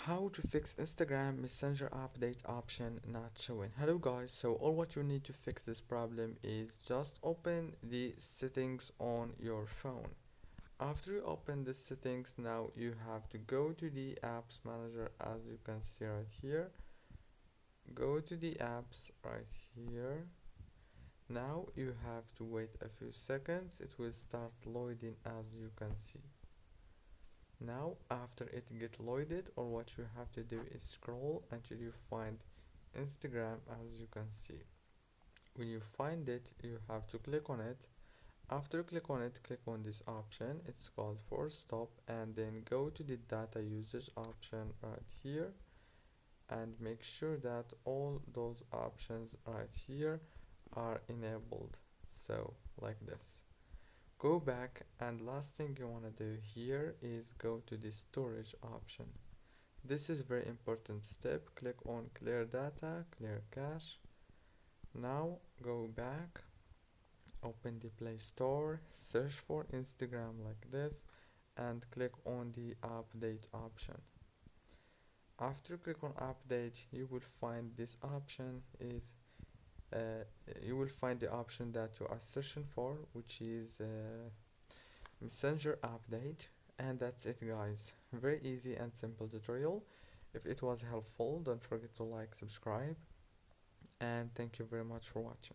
How to fix Instagram Messenger update option not showing. Hello guys, so all what you need to fix this problem is just open the settings on your phone. After you open the settings, now you have to go to the apps manager as you can see right here. Go to the apps right here. Now you have to wait a few seconds, it will start loading as you can see. Now after it get loaded, all what you have to do is scroll until you find Instagram as you can see. When you find it, you have to click on it. After you click on it, click on this option, it's called force stop, and then go to the data usage option right here and make sure that all those options right here are enabled, so like this. Go back, and last thing you want to do here is go to the storage option. This is very important step. Click on clear data, clear cache. Now go back, open the Play Store, search for Instagram like this, and click on the update option. After click on update, you will find this option is you will find the option that you are searching for, which is Messenger update. And that's it guys, very easy and simple tutorial. If it was helpful, don't forget to like, subscribe, and thank you very much for watching.